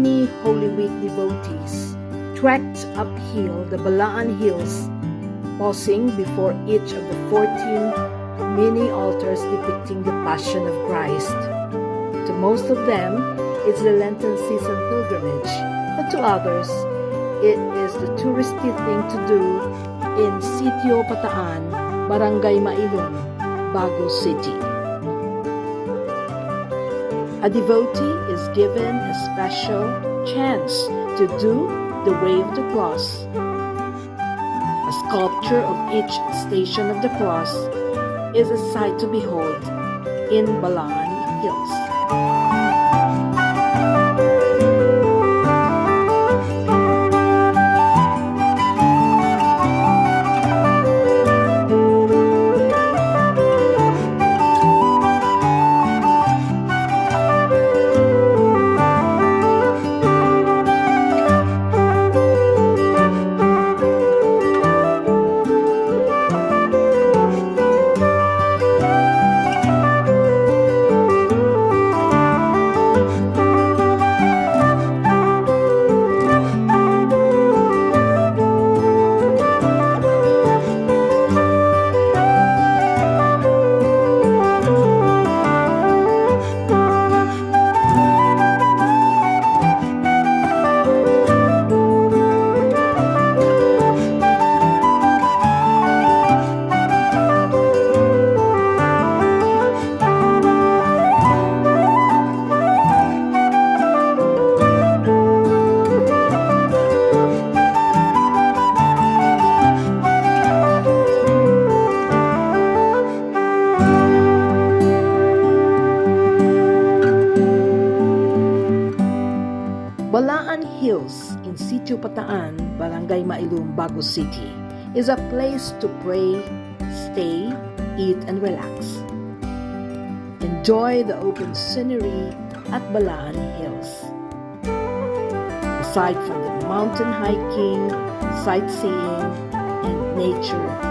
Many Holy Week devotees trekked uphill the Balaan hills, pausing before each of the 14 mini altars depicting the Passion of Christ. To most of them, it's the Lenten season pilgrimage, but to others, it is the touristy thing to do in Sitio Pataan, Barangay Mailon, Bago City. A devotee is given a special chance to do the Way of the Cross. A sculpture of each station of the cross is a sight to behold in Balaan Hills. Balaan Hills in Sitio Pataan, Barangay Mailon, Bago City is a place to pray, stay, eat, and relax. Enjoy the open scenery at Balaan Hills. Aside from the mountain hiking, sightseeing, and nature